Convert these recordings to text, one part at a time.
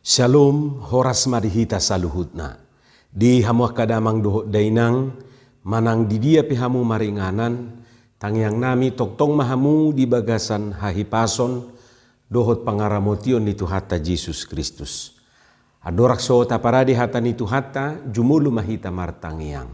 Shalom, horas madihita saluhutna. Di hamu kadamang dohot dainang, manang di dia pihamu maringanan, tangyang nami toktong mahamu di bagasan hahipason, dohot pangaramotion ni Tuhata Yesus Kristus. Adorak so taparadi hata ni Tuhata, jumulu mahita martangyang.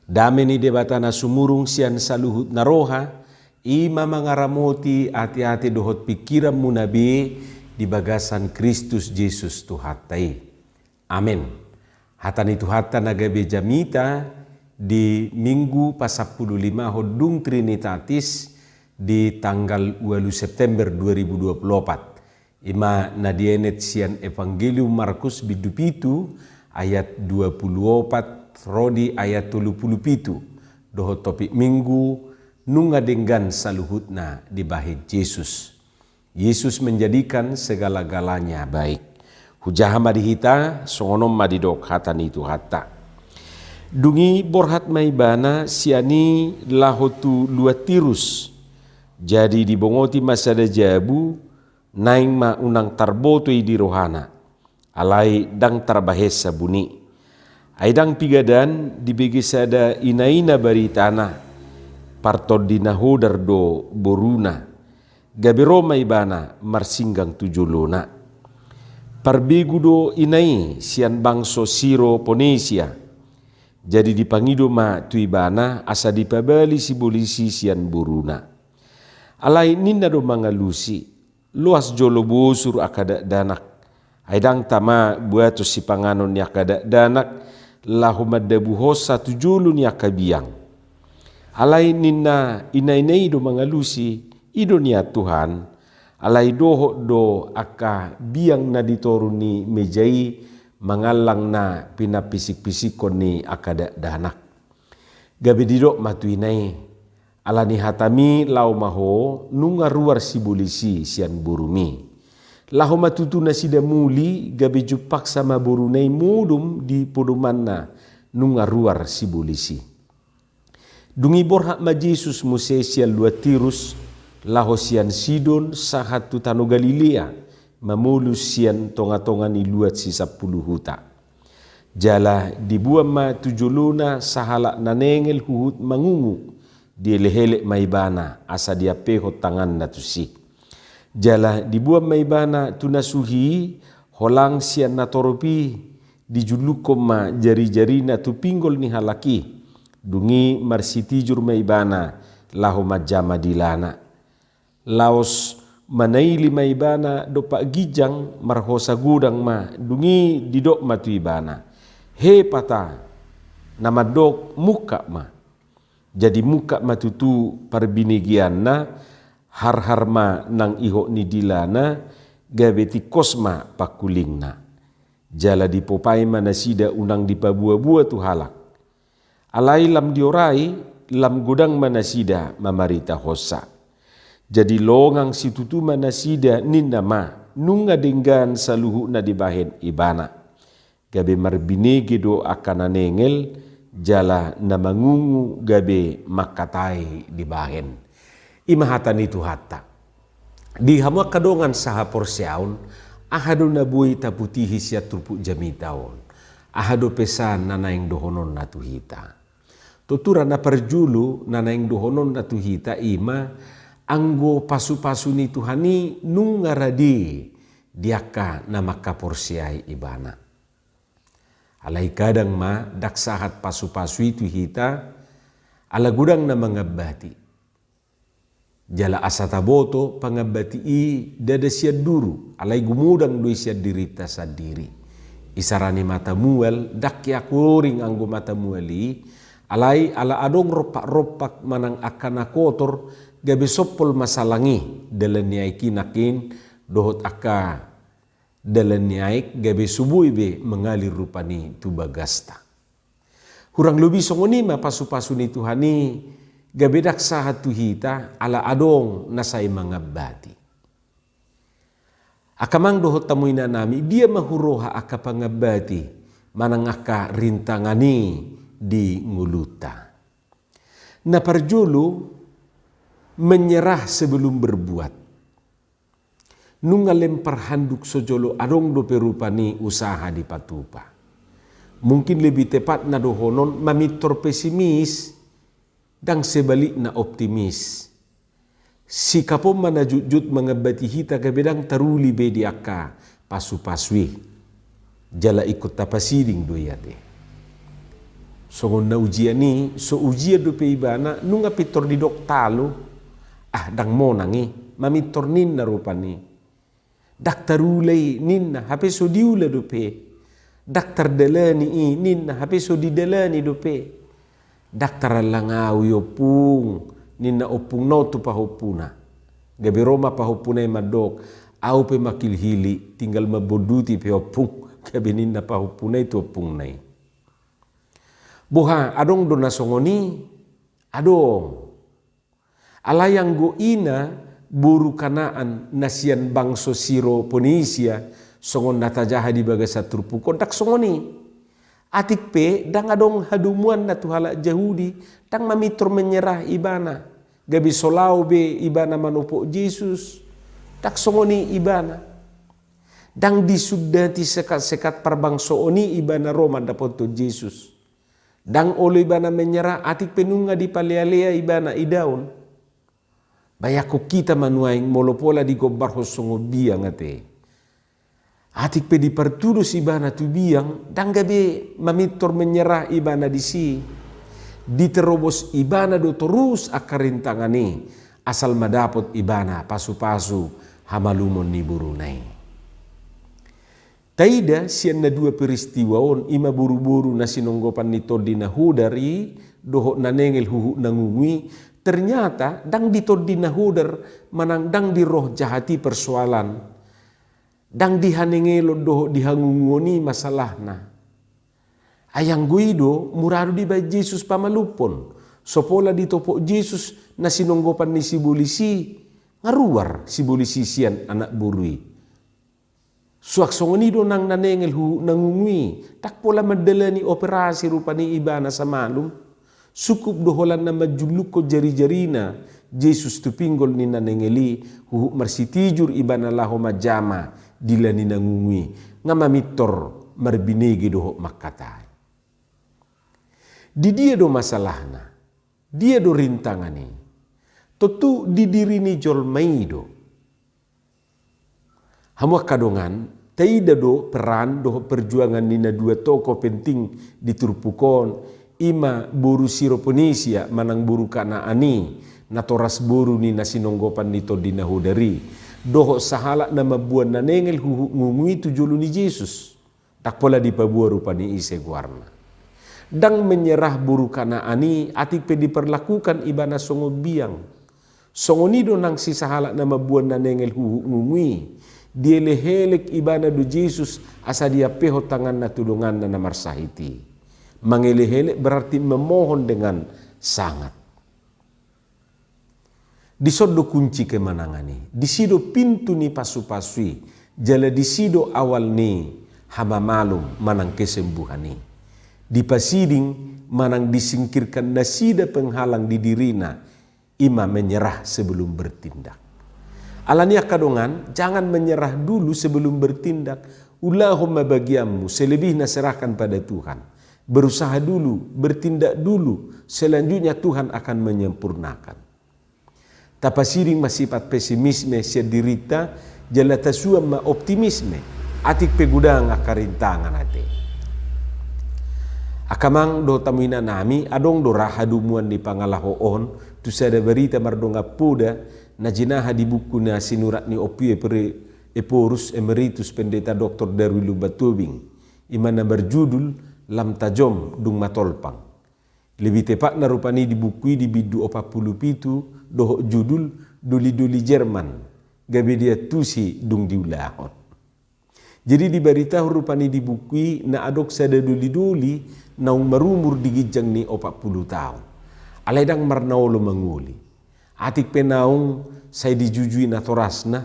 Dame ni debatana sumurung sian saluhut naroha, ima mangaramoti ati-ati dohot pikiran munabi, di bagasan Kristus Yesus Tuhatai. Amin. Hatani Tuhata nagabe jamita di Minggu pa-15 Hodung Trinitatis di tanggal 2 September 2024. Ima nadienet sian Evangelium Markus bidupitu ayat 24 rodi ayat 37. Dohot topik Minggu nunga denggan saluhutna di bahit Yesus. Yesus menjadikan segala-galanya baik. Hujah madihita, songonom madidok hatani Tuhata. Dungi borhat maibana siani lahotu luatirus. Jadi dibongoti masada jabu, naing ma unang tarbotoi di rohana. Alai dang tarbahesa buni. Aidang pigadan dibegisada inaina baritana. Partod dinahodar do boruna. Gabiro maibana marsinggang tujuluna. Parbigudo inai sian bangso Siro Ponesia. Jadi dipangido ma tuibana asa dipabali si bolisi sian buruna. Alai ninda do mangalusi. Luas jolo busur akada danak. Aidang tama buato si panganon ni akada danak. Lahumada buhosa tujulu ni akabiang. Alai ninna inai do mangalusi. Idonia Tuhan, alai doho do aka biang na ditoruni mejai mangalang na pinapisik-pisikon ni akada danak. Gabi didok matuinai, alani hatami lau maho nunga ruar si bolisi sian burumi. Lahu matutuna sida muli gabi jupak sama burunai mudum di podomanna nunga ruar si bolisi. Dungi borhak ma Yesus musesian luatirus, laho sian Sidon sahatu tano Galilea mamulus sian tonga-tonga ni luat si 10 huta. Jala dibuam ma tujuluna sahala nanengel huhut mangungu di lehelek maibana asa dia pehot tangan na tusi. Jala dibuam maibana tunasuhi holang sian natoropi dijulukom ma jari-jari na tupinggol ni halaki dungi marsitijur maibana laho majama dilana. Laos manaili maibana dopak gijang marhosa gudang ma dungi didok matu ibana. He pata nama dok muka ma. Jadi muka matutu parbinigian na har ma nang iho ni dilana gabeti kosma pakuling na. Jala dipopai mana sida unang dipabua-bua tu halak. Alai lam diorai lam gudang mana sida mamarita hosa. Jadi longang situtu manasida ninna ma nunga denggan saluhu na dibahen ibana. Gabe marbinege do akana nengel jala na mangungu gabe makatai dibahen. Imahatan itu hatta. Di hamwa kadongan saha porsiaun ahado na buhay taputihi siya turpu jamitaon. Ahado pesan nanaing dohonon na tuhita. Tutura na perjulu nanaing dohonon na tuhita ima anggo pasu-pasu ni Tuhani nungaradi diaka nama kaporsiai ibana. Alai kadang ma daksahat pasu-pasu itu hita ala gudang na mangabati. Jala asataboto pangabati i dada siad duru alai gumudang doi siad dirita sadiri. Isarani mata muel dakya kuring anggo mata mueli alai ala adong ropak-ropak manang akana kotor gabe sopol masalangi dalam niai kinakin dohot aka dalam niai gabe subui be mengalir rupani tu bagasta. Hurang lebih songoni ma pasu-pasu ni Tuhani gabe daksa hatu hita ala adong nasai mangabati. Akamang dohot tamuina nami dia mahuroha aka pangabati manang aka rintangani di nguluta. Na parjulu menyerah sebelum berbuat. nunga lempar handuk sojolo adong do perupani usaha di patupa. Mungkin lebih tepat na dohonon mamitor pesimis dan sebalik na optimis. Sikapom mana jujut mengabati hita ke bedang taruli bedi akka pasu-pasui. Jala ikut tapasiring doyate. Songon na ujian ni, so ujian do pe ibana nunga pitor di dok talo. Dang monangi, mamitor ninna rupani. Dak tarulay ninna, hape so diula do pe. Daktar dalani ninna hape so di dalani dope. Daktar langaw yopung ninna opung no tu pahopuna. Gabi Roma pahopuna madok au pe makilhili tinggal maboduti pe opung gabi ninna pahopuna itu opung nai. Boha adong do nasongoni adong. Alayang go ina buru kanaan nasian bangso Siro Ponisia songon natajaha di baga saturpu kontak songoni atik pe dang adong hadumuan na tuhala Yahudi dang mamitor menyerah ibana gabi solau be ibana manopo Yesus tak songoni ibana dang disudati sekat-sekat parbangso oni ibana Roma dapoto Yesus dang oleh ibana menyerah atik penunga di palea-lea ibana idaun bayako kita manuaing molopola di gobar hosongo biang ate. Atik pe diperturus ibana tu biang dang gabe mamitor menyerah ibana di si diterobos ibana do terus akarintangani asal madapot ibana pasu-pasu hamalumon ni burunai. Taida sian na dua peristiwa on ima buru-buru na sinonggopan ni tordina hudari doho nanengel huhu nangungwi ternyata dang di tordina hudar manang dang di roh jahati persoalan. Dang dihanengelo doho dihangungoni masalahna. Ayang guido murado di bay Yesus pamalupon. Sopola ditopok Yesus na sinonggopan ni si bulisi. Ngaruar si bulisi sian anak burui. Suaksongonido nang nanengel hu nangungwi. Tak pola madala ni operasi rupani ibana sa malum. Sukup doholan na majuluko jari-jarina. Yesus tu pinggol ni nanengeli hu marsitijur ibana laho majama. Dila ni nangungwi nga mamitor marbinegi doho makatai. Di dia do masalahna, dia do rintangani. Tentu di diri ni jol maido. Hamwa kadongan, taida do peran do perjuangan nina dua toko penting di Turpukon, ima buru Siro Ponisia manang buru kana ani, natoras buru ni nasinonggopan nito dinahudari. Doho sahala na mabuan na nengel ngungui tujulu ni Yesus. Tak pola di pabuah rupa ni ise guarna. Dang menyerah buru kana ani atik pe diperlakukan ibana songo biang. Songo nido nang si sahala na mabuan na nengel ngungui. Dielehelek ibana do Yesus asa dia peho tangan na tulungan na namarsahiti. Mangelehelek berarti memohon dengan sangat. Disodo kunci kemenangani, disido pintu ni pasu-pasui, jala disido awal ni hama malum manang kesembuhan ni. Di pasiding manang disingkirkan nasida penghalang di dirina, ima menyerah sebelum bertindak. Alania kadongan, jangan menyerah dulu sebelum bertindak. Allahumma bagiamu, selebihnya serahkan pada Tuhan. Berusaha dulu, bertindak dulu, selanjutnya Tuhan akan menyempurnakan. Tapasiring masifat pesimisme sedirita jalata suama optimisme atik pegudang akarintangan ate. Akamang do tamuina nami adong do rahadumuan di pangalahoon tu sada berita mardonga puda na jinaha di buku na sinurat ni opie eporus emeritus pendeta Dr. Darwilu Batubing imana berjudul Lam Tajom Dung Matolpang. Lebih tepat na rupani di buku di bidu 47 doh judul Duli-duli Jerman gabe dia tusi dung diulahon. Jadi diberitahu rupani di buku na adok sada duli-duli naung marumur digijang ni 40 tahun. Aledang marnaolo manguli. Atik penaung saya dijujui na torasna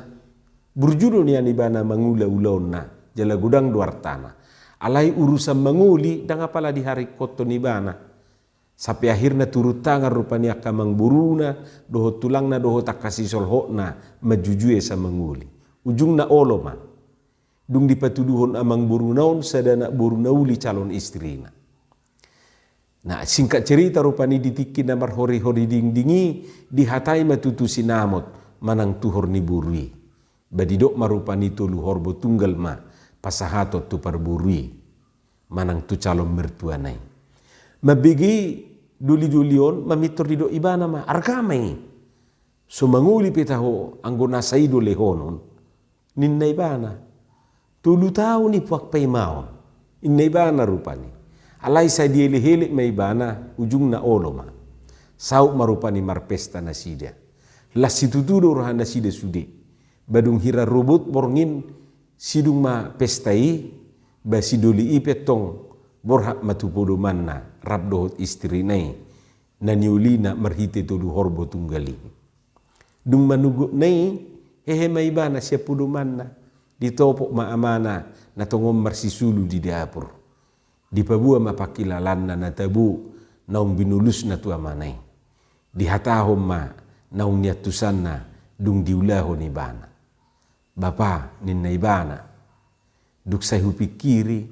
burjudo ni anibana mangula-ulaon na jala gudang duartana. Alai urusan manguli dang apala di hari koto nibana. Sampai akhirnya turut tangan rupanya akamang buruna, doho tulangna doho tak kasih solhokna, majujue sa manguli. ujung na oloma dung dipatuduhon amang burunaon sadana burunauli calon istrina. Nah singkat cerita rupani ditikin namar hori-hori ding-dingi dihatai matutu sinamot manang tuhor ni burui. Badidok marupani tulu horbo tunggal ma pasahatot tu parburui manang tu calon mertuanai. Mabigi duli-dulion mamitor didok ibana ma arkamai. So manguli petaho anggona saido lehonon ninna ibana. Tulu tahu ni puak paimaon. Inna ibana rupani. Alai sa diele-hele may ibana ujung na oloma. Sauk marupani marpesta na sida. Las situtudo rohan na sida sude. Badung hira robot borngin sidung ma pestai ba sidoli ipetong borhak matupodo manna rabdohot istri nai na niulina marhite tulu horbo tunggali. Dung manugo nai hehe may ibana siya pudo manna. Ditopok maamana na tongom marsisulu di dapur. Dipabua mapakilalan na natabu naung binulus na tu amanay. Dihatahom ma naung niatusan na dung diulahon ibana. Bapa ninna ibana. Duk say hupikiri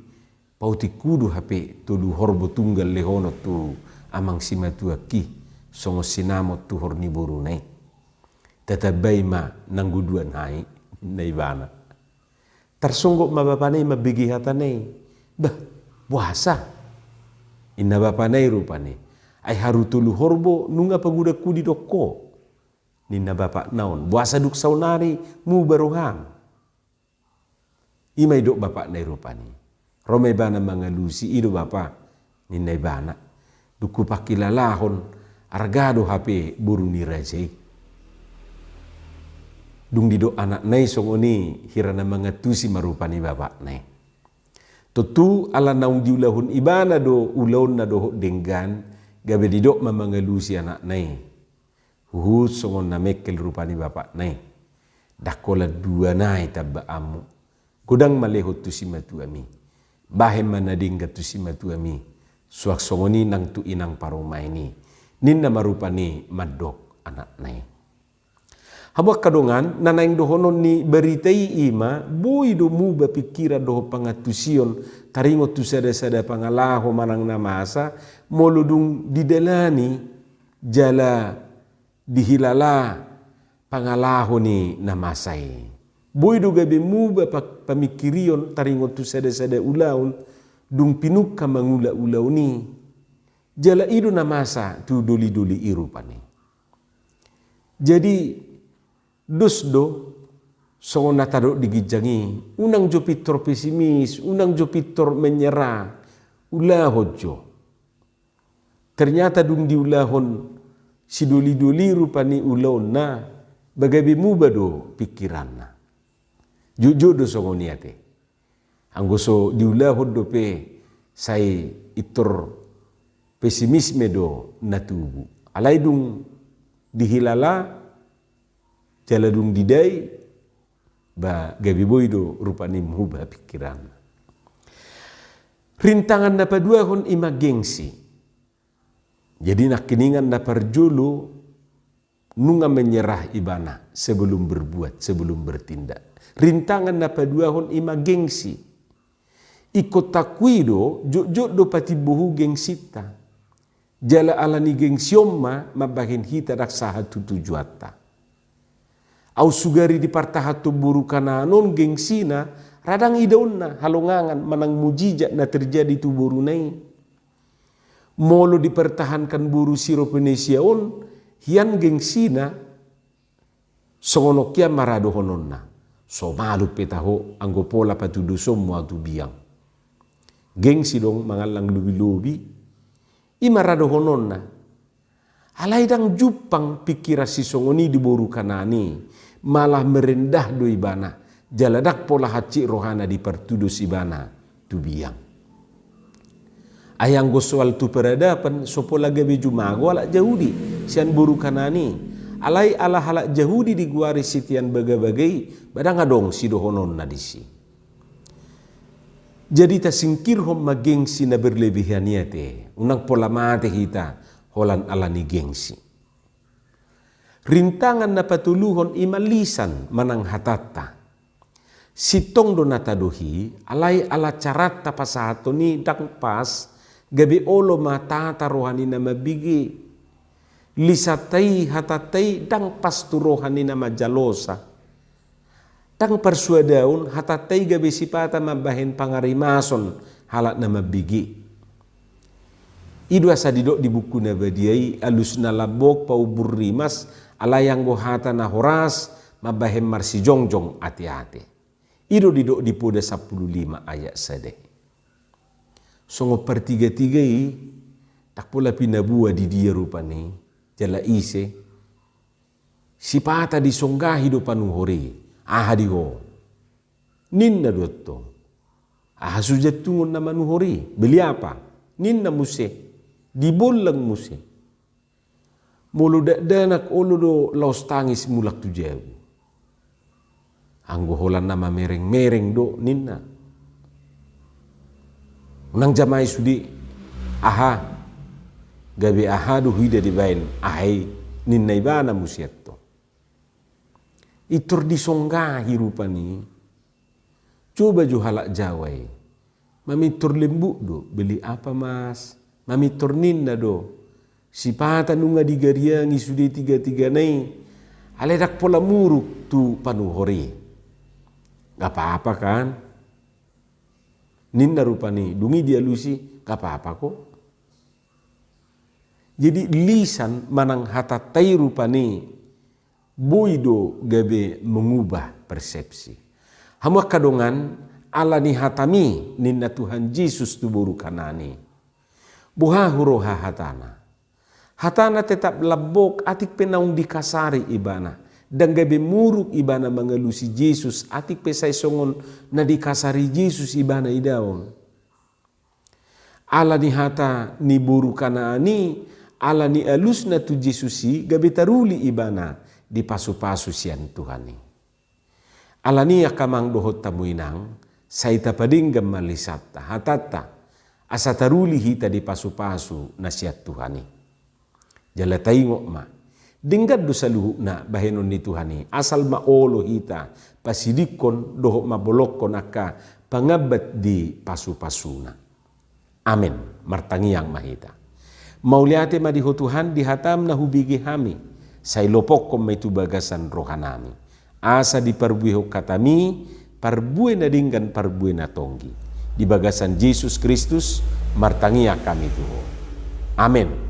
pauti kudu hape tulu horbo tunggal lehono tu amang simatua ki songo sinamot tu horni burunay. Tatabay ma nangguduan hai ninna ibana. Tersonggok ma bapanay mabigi hatanay. Bah, puasa. Inna bapanay rupane. Ay harutulu horbo nunga paguda kudi doko. Ninna bapak naon. Puasa duk saunari mu baruham. Imay dok bapak nay rupane. Romay bana mangalusi ido bapak. Ninna ibana. Duku pakilalahon argado hape buruni rajay. Dung didok anak nai songoni hirana mangatusi marupani bapak nai. Tutu ala naung diulahun ibana do ulaun na do denggan gabe didok mamangalusi anak nai. Huhut songon na mekel rupani bapak nai. Dakola dua nai tabba amu. Kudang malehot tu simatu ami. Bahem manadingga tu simatu ami. Suak songoni nang tu inang paroma ini. Ninna marupani madok anak nai. Habak kadongan nanaing dohonon ni beritai ima boy do mu bapikira doho pangatusion taringo tu sada-sada pangalaho manang namasa moludung didalani jala dihilala pangalaho ni namasay. Boy do gabe mu pamikirion taringo tu sada-sada ulaun dung pinuk ka mangula-ulaw ni jala ido namasa tu doli-doli irupani. Jadi dusdo songon natado digijangi unang jo pitor pesimis unang jo pitor menyerah ulahon jo ternyata dung diulahon si doli-doli rupani ulahon na bagabi mubado pikiran na jujo do songon niate anggoso diulahon do pe sai itor pesimisme do natubu alai dung dihilala jaladung didai ba gabi boydo rupani muba pikiran. Rintangan na paduahon ima gengsi. Jadi nak kiningan na parjulu nunga menyerah ibana sebelum berbuat, sebelum bertindak. Rintangan na paduahon ima gengsi. Ikut takwido jok do pati buhu gengsita. Jala alani gengsiomma mabahin hita raksaha tutujuata. Au sugari di partahatu buru kananon gengsina radang idaunna halongangan manang mujijat na terjadi tu buru nai. Molo dipertahankan buru siro penesiaon hian gengsina songonokia marado hononna. So malu petaho anggo pola patudu somua tu biang. Gengsi dong mangalang lubi-lubi imarado hononna. Alai dang jupang pikira si songoni di boru kanani. Malah merendah do ibana jaladak pola haci rohana di pertudus ibana tu biang ayang go soal tu peradaban sopola gabe jumago ala jahudi sian buru kanani alai ala halak jahudi di guari sitian bagai-bagai badang adong si dohonon nadisi jadi ta singkir hom magengsi na berlebihan niate unang pola mate kita holan alani gengsi. Rintangan na patuluhon imalisan manang hatata. Sitong do natadohi, alai ala carat tapasato ni dang pas, gabi olo mata rohani na mabigi. Lisatai hatatai dang pas tu rohani na majalosa. Dang persuadaun hatatai gabi sipata mabahin pangarimason halak na mabigi. Idu asa didok di buku na badiai alus na labok paubur rimas alayang gohata na horas mabahin marsi jongjong ati-ati. Ido didok di poda 15 ayat sadeh. Songo per tiga-tiga tak pula pinabua di dia rupani jala ise sipata disonggahi do panuhori ahadiho ninna dotto ahasujatungun na manuhori beli apa ninna muse dibolang muse mulu danak olo do laos tangis mulak tu jauh anggo holan nama mereng-mereng do ninna. Unang jamai sudi aha gabi aha do huida di bain ahai ninna ibana musiatto. Itur disonggahi rupani. Coba jo halak jawai. Mamitur lembu do beli apa mas? Mamitur ninna do. Sipata nunga digariangi sudi tiga-tiga nai. Aledak pola muruk tu panuhori. Gak apa-apa kan? Ninna rupani, dungi dia lusi, gak apa-apa kok. Jadi lisan manang hatatai rupani, boido gabe mengubah persepsi. Hamu kadongan ala ni hatami ninna Tuhan Yesus tu buru kanani. Buha huroha hatana. Hatana tetap labok atik penaung dikasari ibana. Dan gabe muruk ibana mengelusi Yesus atik pesai songon na dikasari Yesus ibana idaon. Ala ni hata ni buru kanaani ala ni alus na tu Yesusi gabe taruli ibana di pasu-pasu sian Tuhani. Ala ni akamang dohot tamuinang saita padinggam malisata hatata asa taruli hita di pasu-pasu na siat Tuhani. Jala taingok ma. Dinggat dosa luhuk na bahenon ni Tuhani asal maolo hita pasidikon dohok mabolokon aka pangabat di pasu-pasuna. Amin. Martangiang mahita. Mauliate madiho Tuhan dihatam na hubigi hami say lopok kom may tubagasan rohanami. Asa di parbuho katami parbuhe na dinggan parbuhe na tonggi. Di bagasan Jesus Kristus martangia kami tuho. Amin.